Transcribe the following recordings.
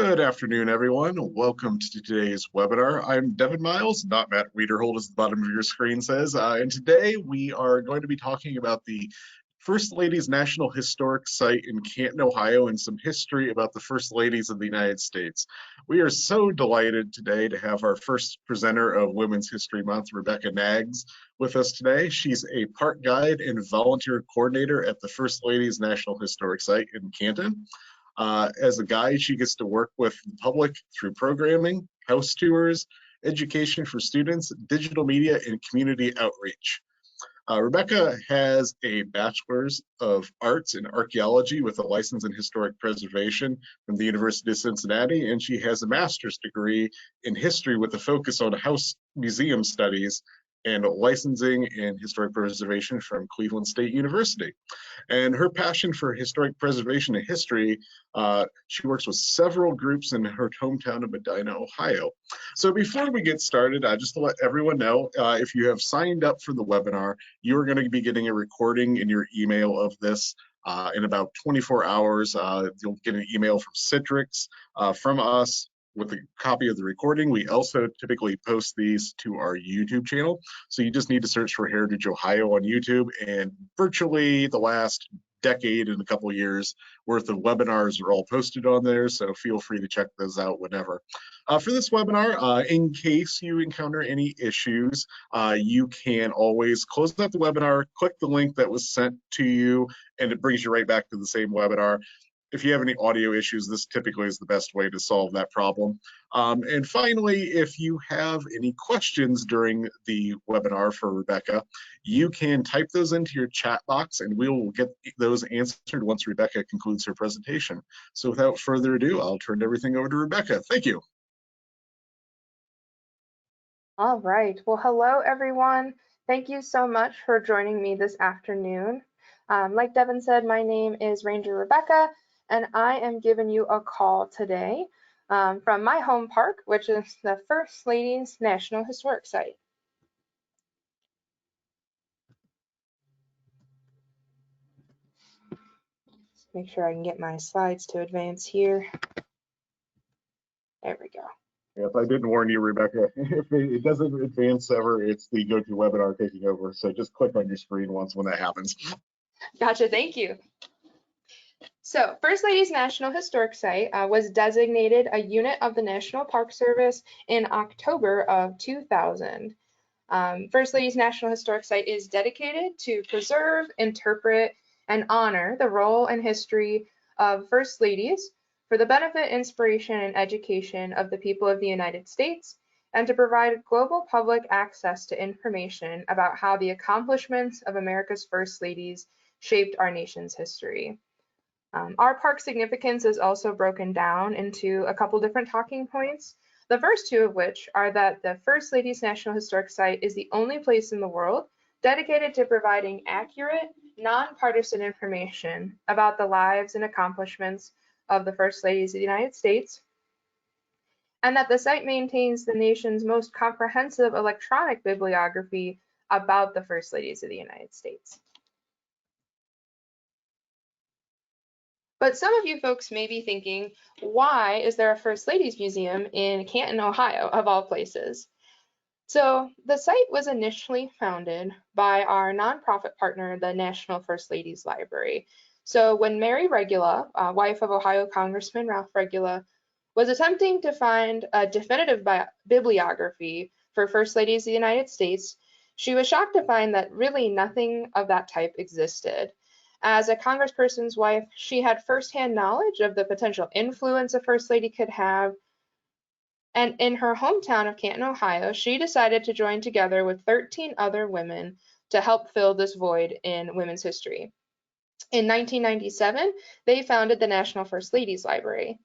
Good afternoon, everyone. Welcome to today's webinar. I'm Devin Miles, not Matt Wiederhold, as the bottom of your screen says. And today we are going to be talking about the First Ladies National Historic Site in Canton, Ohio, and some history about the First Ladies of the United States. We are so delighted today to have our first presenter of Women's History Month, Rebecca Nags, with us today. She's a park guide and volunteer coordinator at the First Ladies National Historic Site in Canton. As a guide, she gets to work with the public through programming, house tours, education for students, digital media, and community outreach. Rebecca has a Bachelor's of Arts in Archaeology with a license in Historic Preservation from the University of Cincinnati, and she has a master's degree in history with a focus on house museum studies and licensing in historic preservation from Cleveland State University. And her passion for historic preservation and history, she works with several groups in her hometown of Medina, Ohio. So before we get started, just to let everyone know, if you have signed up for the webinar, you're going to be getting a recording in your email of this in about 24 hours. You'll get an email from Citrix, from us, with a copy of the recording. We also typically post these to our YouTube channel. So you just need to search for Heritage Ohio on YouTube, and virtually the last decade and a couple years worth of webinars are all posted on there. So feel free to check those out whenever. For this webinar, in case you encounter any issues, you can always close out the webinar, click the link that was sent to you, and it brings you right back to the same webinar. If you have any audio issues, this typically is the best way to solve that problem. And finally, if you have any questions during the webinar for Rebecca, you can type those into your chat box and we will get those answered once Rebecca concludes her presentation. So without further ado, I'll turn everything over to Rebecca. Thank you. All right. Well, hello, everyone. Thank you so much for joining me this afternoon. Like Devin said, my name is Ranger Rebecca, and I am giving you a call today from my home park, which is the First Ladies National Historic Site. Let's make sure I can get my slides to advance here. There we go. If I didn't warn you, Rebecca, if it doesn't advance ever, it's the GoToWebinar taking over. So just click on your screen once when that happens. Gotcha, thank you. So, First Ladies National Historic Site was designated a unit of the National Park Service in October of 2000. First Ladies National Historic Site is dedicated to preserve, interpret, and honor the role and history of First Ladies for the benefit, inspiration, and education of the people of the United States, and to provide global public access to information about how the accomplishments of America's First Ladies shaped our nation's history. Our park significance is also broken down into a couple different talking points. The first two of which are that the First Ladies National Historic Site is the only place in the world dedicated to providing accurate, nonpartisan information about the lives and accomplishments of the First Ladies of the United States, and that the site maintains the nation's most comprehensive electronic bibliography about the First Ladies of the United States. But some of you folks may be thinking, why is there a First Ladies Museum in Canton, Ohio, of all places? So the site was initially founded by our nonprofit partner, the National First Ladies Library. So when Mary Regula, wife of Ohio Congressman Ralph Regula, was attempting to find a definitive bibliography for First Ladies of the United States, she was shocked to find that really nothing of that type existed. As a congressperson's wife, she had firsthand knowledge of the potential influence a First Lady could have. And in her hometown of Canton, Ohio, she decided to join together with 13 other women to help fill this void in women's history. In 1997, they founded the National First Ladies Library.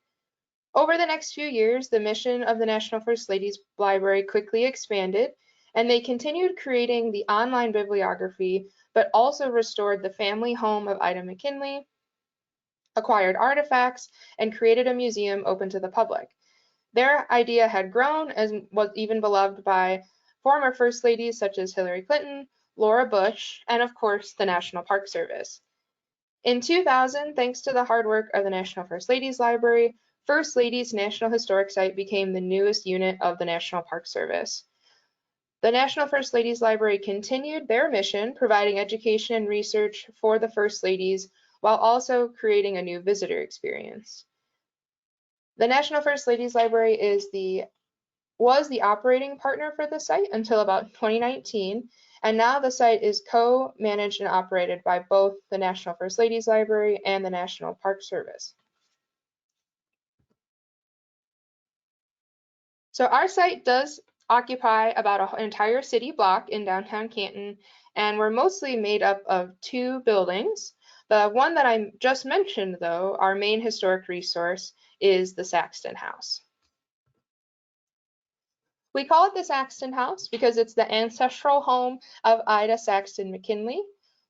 Over the next few years, the mission of the National First Ladies Library quickly expanded, and they continued creating the online bibliography, but also restored the family home of Ida McKinley, acquired artifacts, and created a museum open to the public. Their idea had grown and was even beloved by former First Ladies such as Hillary Clinton, Laura Bush, and of course the National Park Service. In 2000, thanks to the hard work of the National First Ladies Library, First Ladies National Historic Site became the newest unit of the National Park Service. The National First Ladies Library continued their mission, providing education and research for the First Ladies while also creating a new visitor experience. The National First Ladies Library was the operating partner for the site until about 2019, and now the site is co-managed and operated by both the National First Ladies Library and the National Park Service. So our site does occupy about an entire city block in downtown Canton, and we're mostly made up of two buildings. The one that I just mentioned, though, our main historic resource, is the Saxton House. We call it the Saxton House because it's the ancestral home of Ida Saxton McKinley,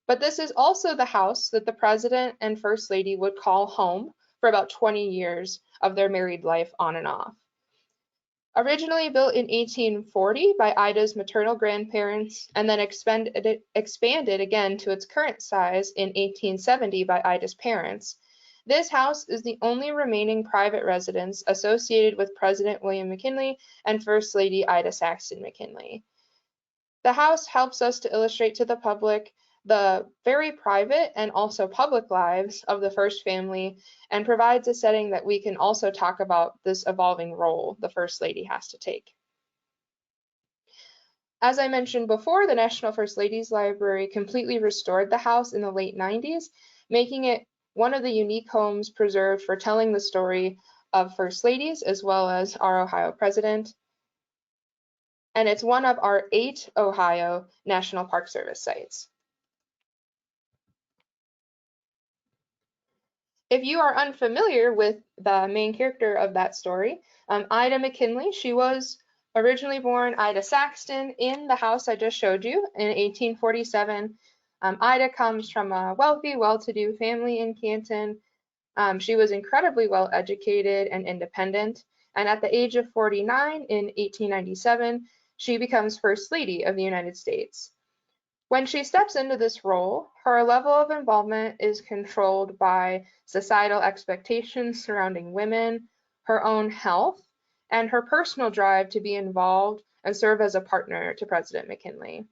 but this is also the house that the President and First Lady would call home for about 20 years of their married life on and off. Originally built in 1840 by Ida's maternal grandparents and then expanded again to its current size in 1870 by Ida's parents, this house is the only remaining private residence associated with President William McKinley and First Lady Ida Saxton McKinley. The house helps us to illustrate to the public the very private and also public lives of the first family and provides a setting that we can also talk about this evolving role the First Lady has to take. As I mentioned before, the National First Ladies Library completely restored the house in the late 90s, making it one of the unique homes preserved for telling the story of First Ladies as well as our Ohio President. And it's one of our 8 Ohio National Park Service sites. If you are unfamiliar with the main character of that story, Ida McKinley, she was originally born Ida Saxton in the house I just showed you in 1847. Ida comes from a wealthy, well-to-do family in Canton. She was incredibly well educated and independent, and at the age of 49 in 1897, she becomes First Lady of the United States. When she steps into this role, her level of involvement is controlled by societal expectations surrounding women, her own health, and her personal drive to be involved and serve as a partner to President McKinley.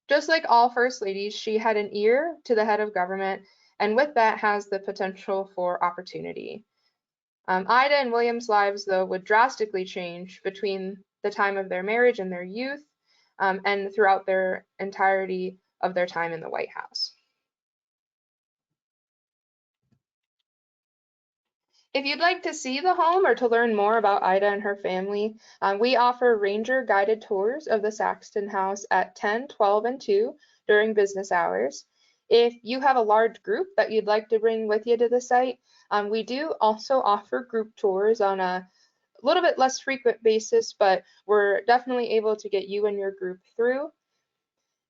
Just like all First Ladies, she had an ear to the head of government, and with that has the potential for opportunity. Ida and William's lives, though, would drastically change between the time of their marriage and their youth, and throughout their entirety of their time in the White House. If you'd like to see the home or to learn more about Ida and her family, we offer ranger guided tours of the Saxton House at 10, 12, and 2 during business hours. If you have a large group that you'd like to bring with you to the site, we do also offer group tours on a little bit less frequent basis, but we're definitely able to get you and your group through.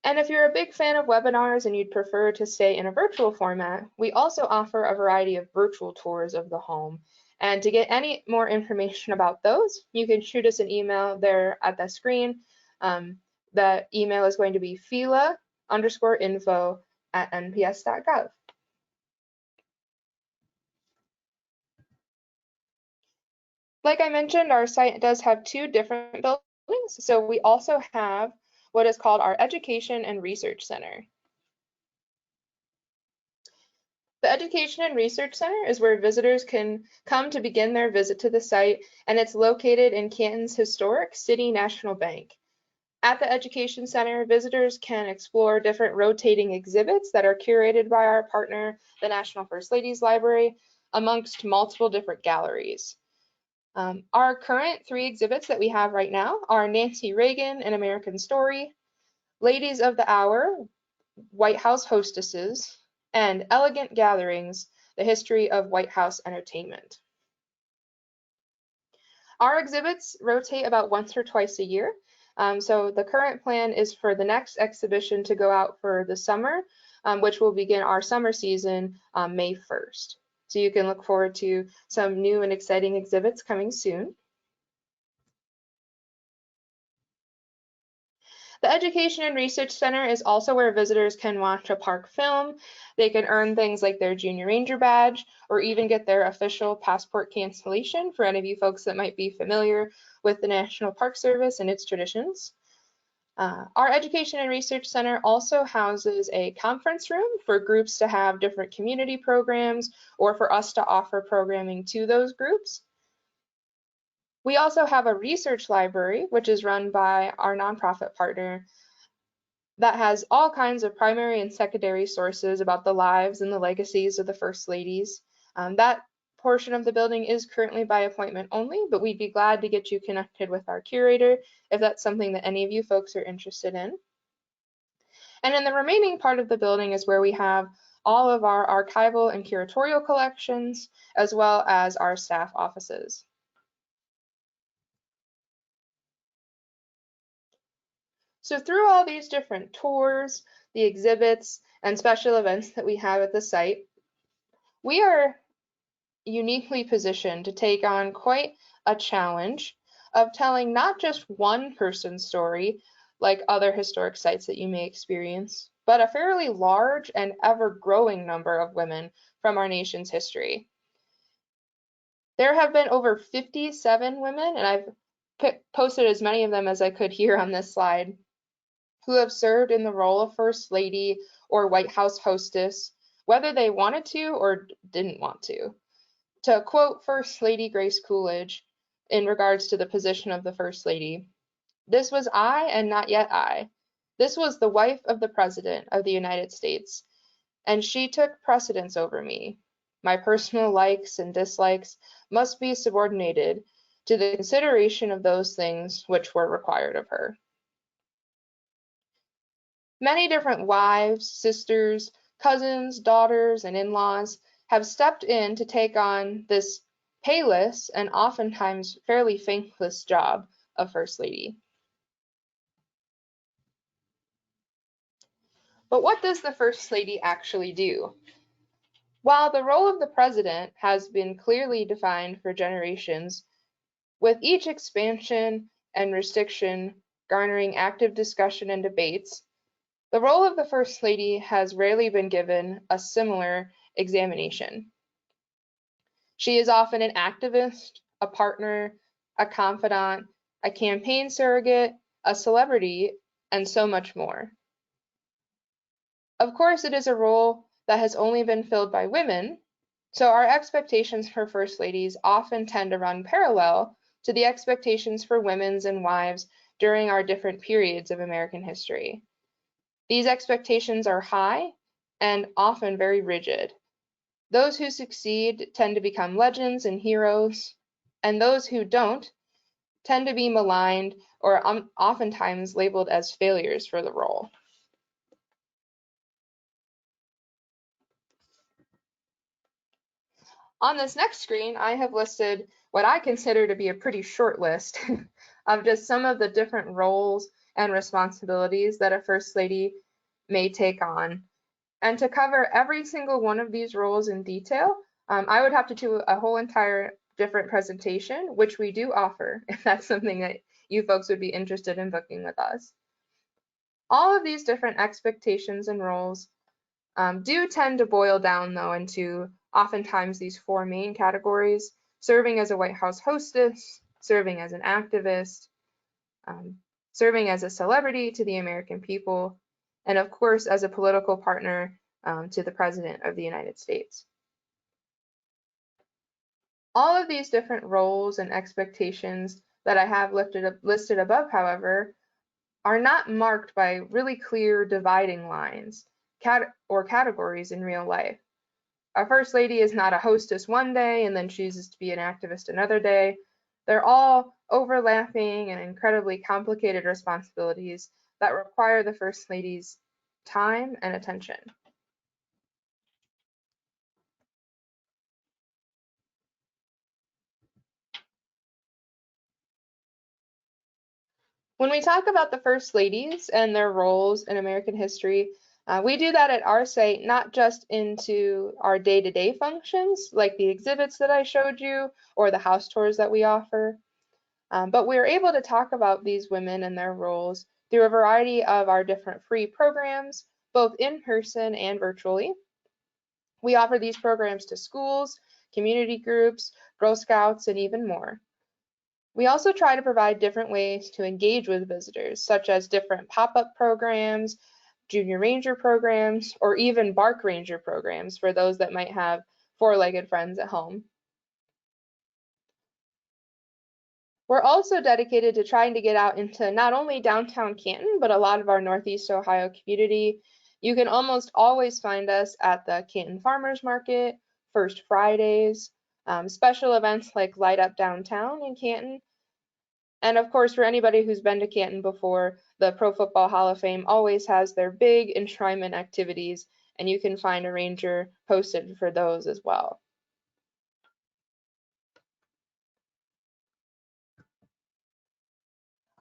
And if you're a big fan of webinars and you'd prefer to stay in a virtual format, we also offer a variety of virtual tours of the home. And to get any more information about those, you can shoot us an email there at the screen. The email is going to be fila_info@nps.gov. Like I mentioned, our site does have 2 different buildings. So we also have what is called our Education and Research Center. The Education and Research Center is where visitors can come to begin their visit to the site, and it's located in Canton's historic City National Bank. At the Education Center, visitors can explore different rotating exhibits that are curated by our partner, the National First Ladies Library, amongst multiple different galleries. Our current 3 exhibits that we have right now are Nancy Reagan, An American Story, Ladies of the Hour, White House Hostesses, and Elegant Gatherings, the History of White House Entertainment. Our exhibits rotate about once or twice a year. So the current plan is for the next exhibition to go out for the summer, which will begin our summer season May 1st. So you can look forward to some new and exciting exhibits coming soon. The Education and Research Center is also where visitors can watch a park film. They can earn things like their Junior Ranger badge or even get their official passport cancellation for any of you folks that might be familiar with the National Park Service and its traditions. Our Education and Research Center also houses a conference room for groups to have different community programs or for us to offer programming to those groups. We also have a research library, which is run by our nonprofit partner, that has all kinds of primary and secondary sources about the lives and the legacies of the First Ladies. That portion of the building is currently by appointment only, but we'd be glad to get you connected with our curator if that's something that any of you folks are interested in. And in the remaining part of the building is where we have all of our archival and curatorial collections, as well as our staff offices. So through all these different tours, the exhibits, and special events that we have at the site, we are uniquely positioned to take on quite a challenge of telling not just one person's story, like other historic sites that you may experience, but a fairly large and ever-growing number of women from our nation's history. There have been over 57 women, and I've posted as many of them as I could here on this slide, who have served in the role of First Lady or White House hostess, whether they wanted to or didn't want to. To quote First Lady Grace Coolidge in regards to the position of the First Lady, "This was I and not yet I. This was the wife of the President of the United States, and she took precedence over me. My personal likes and dislikes must be subordinated to the consideration of those things which were required of her." Many different wives, sisters, cousins, daughters, and in-laws have stepped in to take on this payless and oftentimes fairly thankless job of First Lady. But what does the First Lady actually do? While the role of the President has been clearly defined for generations, with each expansion and restriction garnering active discussion and debates, the role of the First Lady has rarely been given a similar examination. She is often an activist, a partner, a confidant, a campaign surrogate, a celebrity, and so much more. Of course, it is a role that has only been filled by women, so our expectations for First Ladies often tend to run parallel to the expectations for women's and wives during our different periods of American history. These expectations are high and often very rigid. Those who succeed tend to become legends and heroes, and those who don't tend to be maligned or oftentimes labeled as failures for the role. On this next screen, I have listed what I consider to be a pretty short list of just some of the different roles and responsibilities that a First Lady may take on. And to cover every single one of these roles in detail, I would have to do a whole entire different presentation, which we do offer, if that's something that you folks would be interested in booking with us. All of these different expectations and roles do tend to boil down, though, into oftentimes these four main categories: serving as a White House hostess, serving as an activist, serving as a celebrity to the American people, and of course as a political partner to the President of the United States. All of these different roles and expectations that I have listed above, however, are not marked by really clear dividing lines or categories in real life. A First Lady is not a hostess one day and then chooses to be an activist another day. They're all overlapping and incredibly complicated responsibilities that require the First Lady's time and attention. When we talk about the First Ladies and their roles in American history, we do that at our site, not just into our day-to-day functions, like the exhibits that I showed you or the house tours that we offer, but we're able to talk about these women and their roles through a variety of our different free programs, both in person and virtually. We offer these programs to schools, community groups, Girl Scouts, and even more. We also try to provide different ways to engage with visitors, such as different pop-up programs, junior ranger programs, or even bark ranger programs for those that might have four-legged friends at home. We're also dedicated to trying to get out into not only downtown Canton, but a lot of our Northeast Ohio community. You can almost always find us at the Canton Farmers Market, First Fridays, special events like Light Up Downtown in Canton. And of course, for anybody who's been to Canton before, the Pro Football Hall of Fame always has their big enshrinement activities, and you can find a ranger posted for those as well.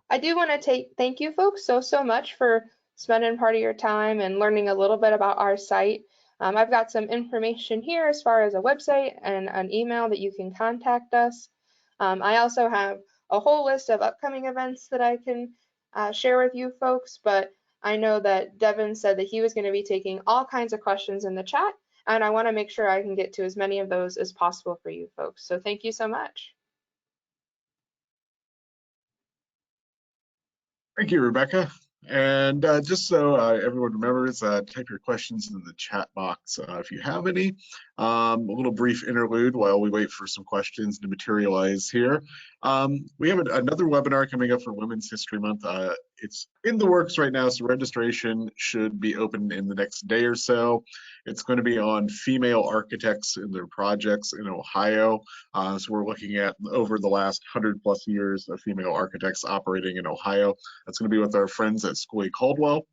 I do want to thank you folks so much for spending part of your time and learning a little bit about our site. I've got some information here as far as a website and an email that you can contact us. I also have a whole list of upcoming events that I can share with you folks, but I know that Devin said that he was going to be taking all kinds of questions in the chat, and I want to make sure I can get to as many of those as possible for you folks. So thank you so much. Thank you, Rebecca. And just so everyone remembers, type your questions in the chat box if you have any. A little brief interlude while we wait for some questions to materialize here. We have another webinar coming up for Women's History Month. It's in the works right now, so registration should be open in the next day or so. It's going to be on female architects and their projects in Ohio. So we're looking at over the last 100+ years of female architects operating in Ohio. That's going to be with our friends at Schooley Caldwell.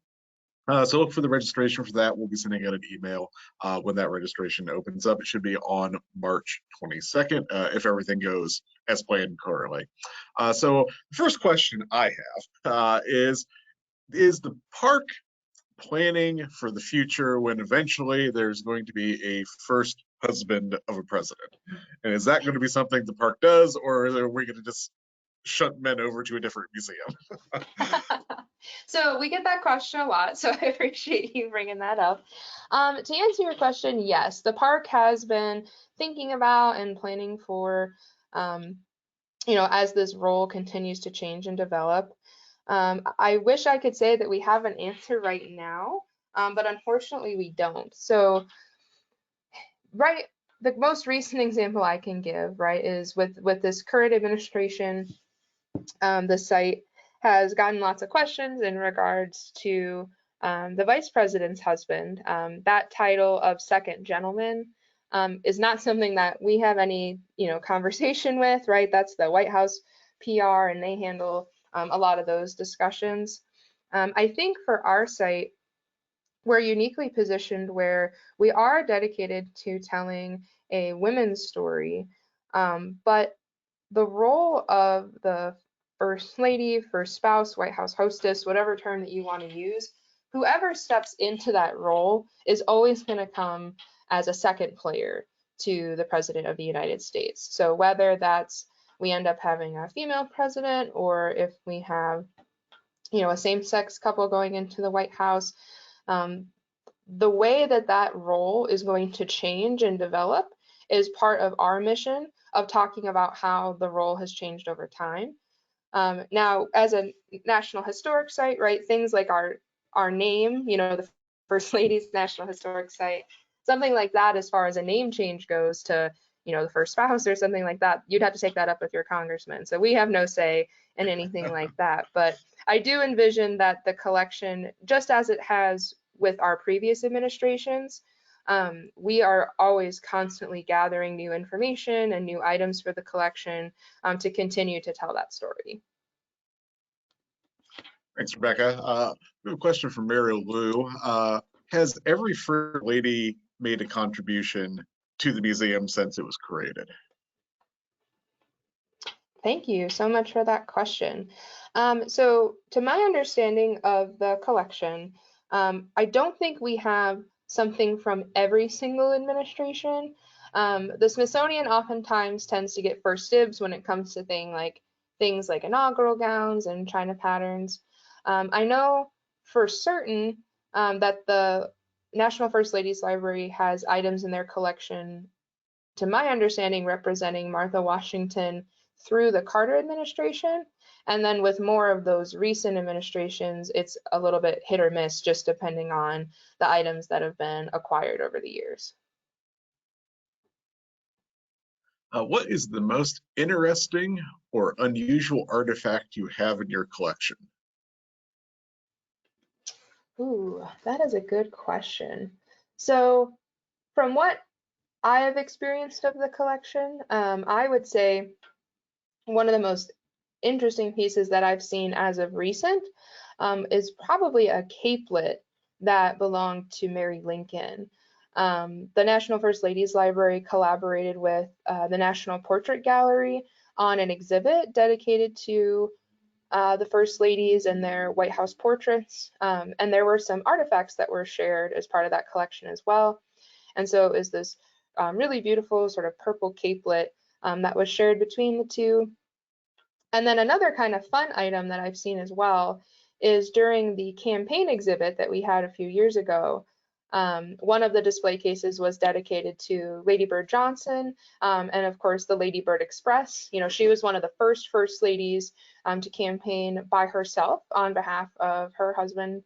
So look for the registration for that. We'll be sending out an email when that registration opens up. It should be on March 22nd if everything goes as planned currently. So the first question I have is the park planning for the future when eventually there's going to be a first husband of a president? And is that going to be something the park does, or are we going to just shut men over to a different museum? So we get that question a lot, so I appreciate you bringing that up. To answer your question, yes, the park has been thinking about and planning for, as this role continues to change and develop. I wish I could say that we have an answer right now, but unfortunately we don't. So, the most recent example I can give, right, is with this current administration. The site has gotten lots of questions in regards to the vice president's husband. That title of second gentleman is not something that we have any, conversation with, right? That's the White House PR, and they handle a lot of those discussions. I think for our site, we're uniquely positioned where we are dedicated to telling a women's story, but the role of the first lady, first spouse, White House hostess, whatever term that you want to use, whoever steps into that role is always going to come as a second player to the President of the United States. So whether that's we end up having a female president, or if we have, a same-sex couple going into the White House, the way that that role is going to change and develop is part of our mission of talking about how the role has changed over time. Now, as a National Historic Site, right, things like our name, the First Lady's National Historic Site, something like that, as far as a name change goes to, the first spouse or something like that, you'd have to take that up with your congressman. So we have no say in anything like that. But I do envision that the collection, just as it has with our previous administrations, we are always constantly gathering new information and new items for the collection to continue to tell that story. Thanks, Rebecca. We have a question from Mary Lou. Has every First Lady made a contribution to the museum since it was created? Thank you so much for that question. So to my understanding of the collection, I don't think we have something from every single administration. The Smithsonian oftentimes tends to get first dibs when it comes to things like inaugural gowns and China patterns. I know for certain that the National First Ladies Library has items in their collection, to my understanding, representing Martha Washington through the Carter administration. And then with more of those recent administrations, it's a little bit hit or miss, just depending on the items that have been acquired over the years. What is the most interesting or unusual artifact you have in your collection? Ooh, that is a good question. So, from what I have experienced of the collection, I would say one of the most interesting pieces that I've seen as of recent is probably a capelet that belonged to Mary Lincoln. The National First Ladies Library collaborated with the National Portrait Gallery on an exhibit dedicated to the First Ladies and their White House portraits. And there were some artifacts that were shared as part of that collection as well. And so it was this really beautiful sort of purple capelet that was shared between the two. And then another kind of fun item that I've seen as well is during the campaign exhibit that we had a few years ago. One of the display cases was dedicated to Lady Bird Johnson, and of course the Lady Bird Express. You know, she was one of the first ladies to campaign by herself on behalf of her husband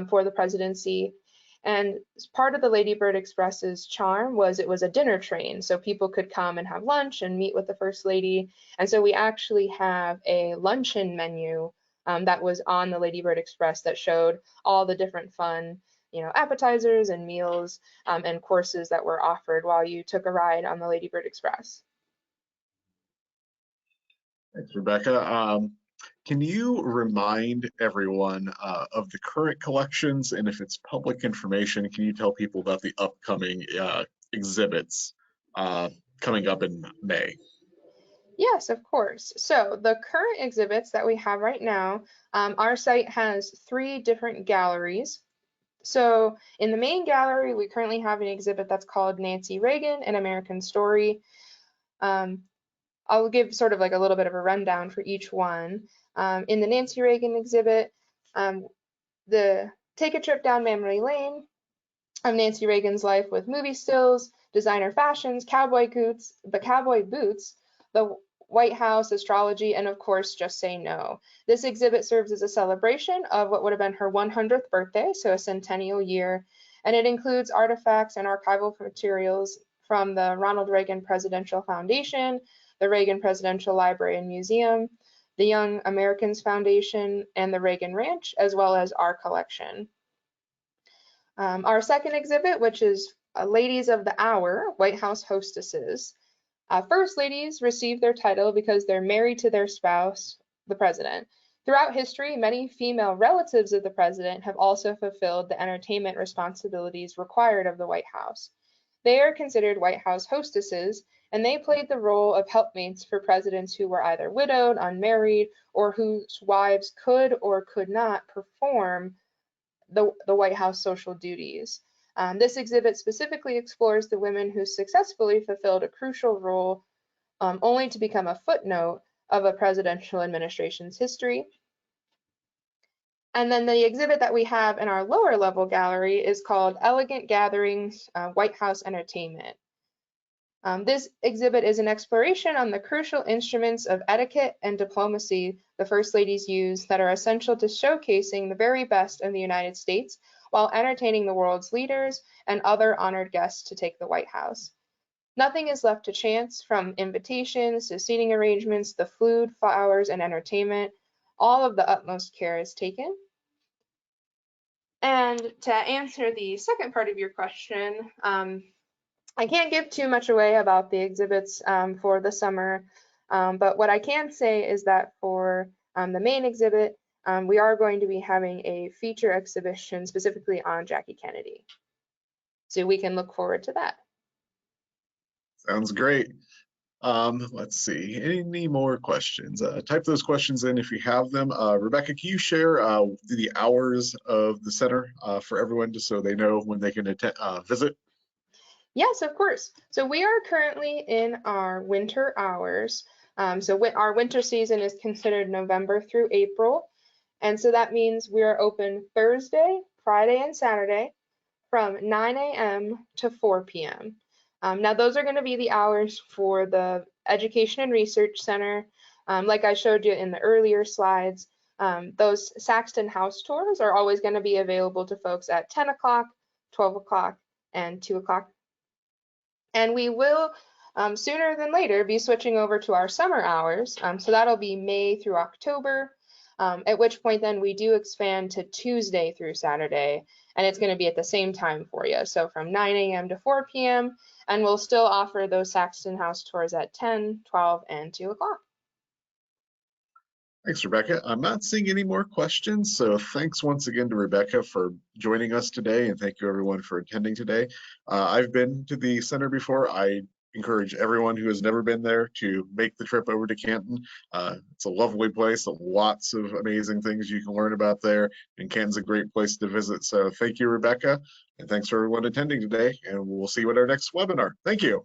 for the presidency. And part of the Lady Bird Express's charm was it was a dinner train, so people could come and have lunch and meet with the First Lady. And so we actually have a luncheon menu that was on the Lady Bird Express that showed all the different fun, you know, appetizers and meals and courses that were offered while you took a ride on the Lady Bird Express. Thanks, Rebecca. Can you remind everyone of the current collections, and if it's public information, can you tell people about the upcoming exhibits coming up in May? Yes, of course. So the current exhibits that we have right now, our site has 3 different galleries. So in the main gallery, we currently have an exhibit that's called Nancy Reagan, An American Story. Um, I'll give sort of like a little bit of a rundown for each one. In the Nancy Reagan exhibit, um, the take a trip down memory lane of Nancy Reagan's life with movie stills, designer fashions, cowboy boots, the White House, astrology, and of course, Just Say No. This exhibit serves as a celebration of what would have been her 100th birthday, so a centennial year, and it includes artifacts and archival materials from the Ronald Reagan Presidential Foundation, the Reagan Presidential Library and Museum, the Young Americans Foundation, and the Reagan Ranch, as well as our collection. Our second exhibit, which is Ladies of the Hour, White House Hostesses. First ladies receive their title because they're married to their spouse, the president. Throughout history, many female relatives of the president have also fulfilled the entertainment responsibilities required of the White House. They are considered White House hostesses, and they played the role of helpmates for presidents who were either widowed, unmarried, or whose wives could or could not perform the White House social duties. This exhibit specifically explores the women who successfully fulfilled a crucial role only to become a footnote of a presidential administration's history. And then the exhibit that we have in our lower level gallery is called Elegant Gatherings, White House Entertainment. This exhibit is an exploration on the crucial instruments of etiquette and diplomacy the First Ladies use that are essential to showcasing the very best of the United States while entertaining the world's leaders and other honored guests to take the White House. Nothing is left to chance, from invitations to seating arrangements, the food, flowers, and entertainment. All of the utmost care is taken. And to answer the second part of your question, I can't give too much away about the exhibits for the summer, but what I can say is that for the main exhibit, we are going to be having a feature exhibition specifically on Jackie Kennedy. So we can look forward to that. Sounds great. Let's see. Any more questions? Type those questions in if you have them. Rebecca, can you share the hours of the center for everyone just so they know when they can visit? Yes, of course. So we are currently in our winter hours. Our winter season is considered November through April. And so that means we're open Thursday, Friday, and Saturday from 9 a.m. to 4 p.m. Now, those are going to be the hours for the Education and Research Center. Like I showed you in the earlier slides, those Saxton House tours are always going to be available to folks at 10 o'clock, 12 o'clock, and 2 o'clock. And we will, sooner than later, be switching over to our summer hours. So that'll be May through October, at which point then we do expand to Tuesday through Saturday, and it's going to be at the same time for you. So from 9 a.m. to 4 p.m., and we'll still offer those Saxton House tours at 10, 12, and 2 o'clock. Thanks, Rebecca. I'm not seeing any more questions, so thanks once again to Rebecca for joining us today, and thank you everyone for attending today. I've been to the center before. I encourage everyone who has never been there to make the trip over to Canton. It's a lovely place, lots of amazing things you can learn about there, and Canton's a great place to visit. So thank you, Rebecca, and thanks for everyone attending today, and we'll see you at our next webinar. Thank you.